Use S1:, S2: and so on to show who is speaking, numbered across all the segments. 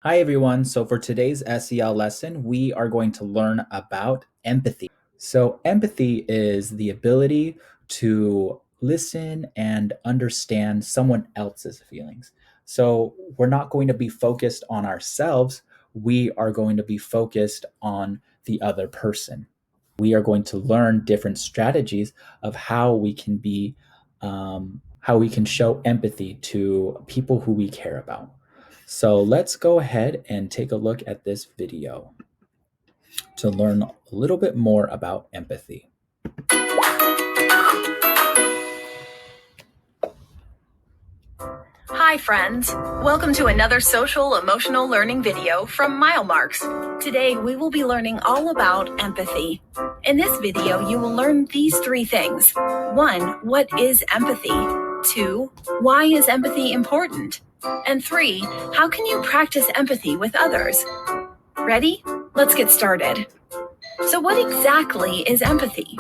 S1: Hi, everyone. So, for today's SEL lesson, we are going to learn about empathy. So, empathy is the ability to listen and understand someone else's feelings. So, we're not going to be focused on ourselves, we are going to be focused on the other person. We are going to learn different strategies of how we can how we can show empathy to people who we care about. So let's go ahead and take a look at this video to learn a little bit more about empathy.
S2: Hi friends, welcome to another social emotional learning video from MileMarks. Today we will be learning all about empathy. In this video you will learn these three things. 1. What is empathy? 2. Why is empathy important? And 3. How can you practice empathy with others? Ready? Let's get started. So what exactly is empathy?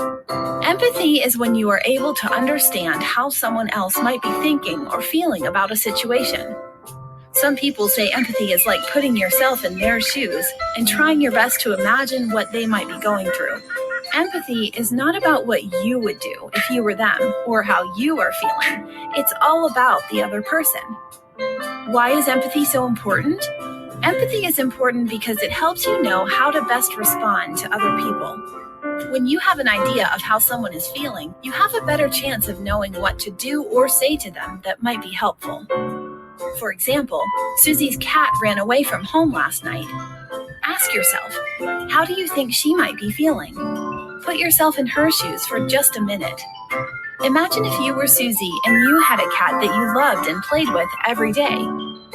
S2: Empathy is when you are able to understand how someone else might be thinking or feeling about a situation. Some people say empathy is like putting yourself in their shoes and trying your best to imagine what they might be going through. Empathy is not about what you would do if you were them or how you are feeling. It's all about the other person. Why is empathy so important? Empathy is important because it helps you know how to best respond to other people. When you have an idea of how someone is feeling, you have a better chance of knowing what to do or say to them that might be helpful. For example, Susie's cat ran away from home last night. Ask yourself, how do you think she might be feeling? Put yourself in her shoes for just a minute. Imagine if you were Susie and you had a cat that you loved and played with every day.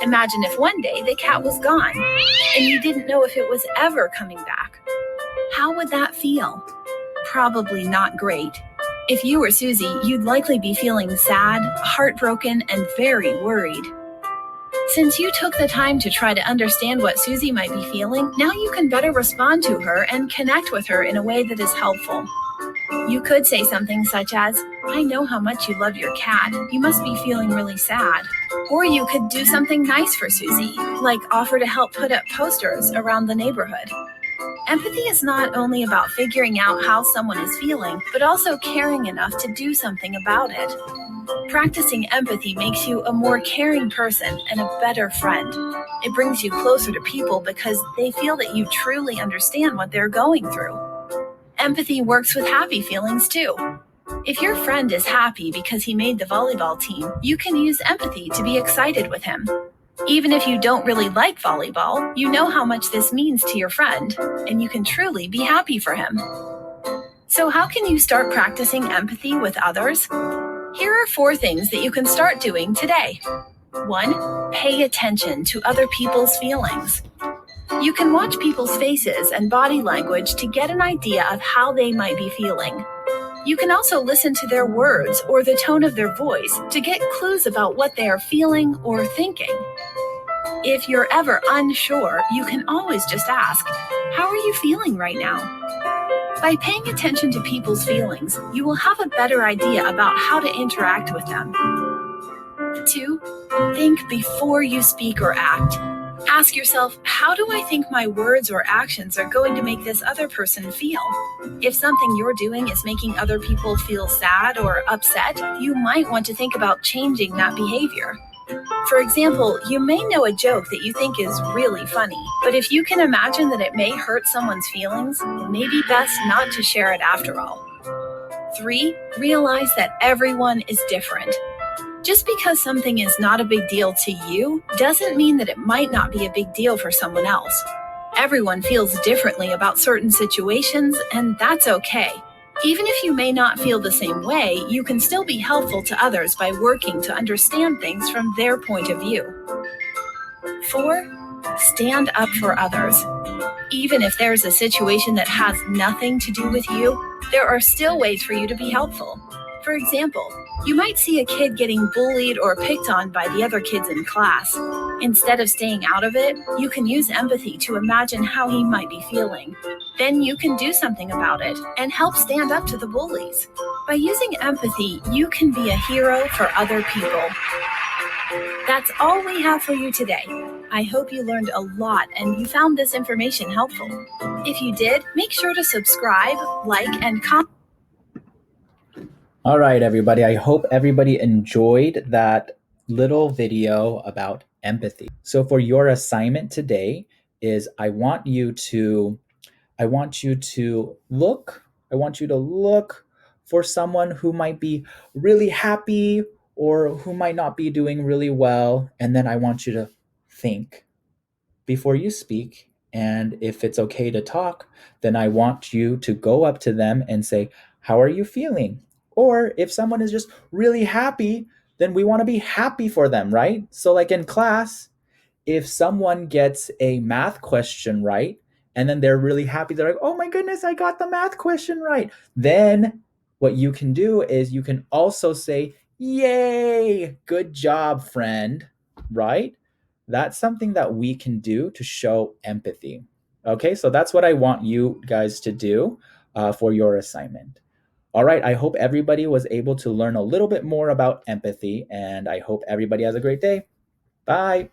S2: Imagine if one day the cat was gone and you didn't know if it was ever coming back. How would that feel? Probably not great. If you were Susie, you'd likely be feeling sad, heartbroken, and very worried. Since you took the time to try to understand what Susie might be feeling, now you can better respond to her and connect with her in a way that is helpful. You could say something such as, I know how much you love your cat. You must be feeling really sad. Or you could do something nice for Susie, like offer to help put up posters around the neighborhood. Empathy is not only about figuring out how someone is feeling, but also caring enough to do something about it. Practicing empathy makes you a more caring person and a better friend. It brings you closer to people because they feel that you truly understand what they're going through. Empathy works with happy feelings too. If your friend is happy because he made the volleyball team, you can use empathy to be excited with him. Even if you don't really like volleyball, you know how much this means to your friend, and you can truly be happy for him. So how can you start practicing empathy with others? Here are 4 things that you can start doing today. 1. Pay attention to other people's feelings. You can watch people's faces and body language to get an idea of how they might be feeling. You can also listen to their words or the tone of their voice to get clues about what they are feeling or thinking. If you're ever unsure, you can always just ask, how are you feeling right now? By paying attention to people's feelings, you will have a better idea about how to interact with them. 2. Think before you speak or act. Ask yourself, how do I think my words or actions are going to make this other person feel? If something you're doing is making other people feel sad or upset, you might want to think about changing that behavior. For example, you may know a joke that you think is really funny, but if you can imagine that it may hurt someone's feelings, it may be best not to share it after all. 3. Realize that everyone is different. Just because something is not a big deal to you doesn't mean that it might not be a big deal for someone else. Everyone feels differently about certain situations, and that's okay. Even if you may not feel the same way, you can still be helpful to others by working to understand things from their point of view. 4. Stand up for others. Even if there's a situation that has nothing to do with you, there are still ways for you to be helpful. For example, you might see a kid getting bullied or picked on by the other kids in class. Instead of staying out of it, you can use empathy to imagine how he might be feeling. Then you can do something about it and help stand up to the bullies. By using empathy, you can be a hero for other people. That's all we have for you today. I hope you learned a lot and you found this information helpful. If you did, make sure to subscribe, like, and comment.
S1: All right, everybody. I hope everybody enjoyed that little video about empathy. So for your assignment today is I want you to look for someone who might be really happy or who might not be doing really well, and then I want you to think before you speak. And if it's okay to talk, then I want you to go up to them and say, "How are you feeling?" Or if someone is just really happy, then we want to be happy for them, right? So, like in class, if someone gets a math question right and then they're really happy, they're like, "Oh my goodness, I got the math question right." Then what you can do is you can also say, "Yay, good job, friend," right? That's something that we can do to show empathy. Okay, so that's what I want you guys to do for your assignment. All right, I hope everybody was able to learn a little bit more about empathy, and I hope everybody has a great day. Bye.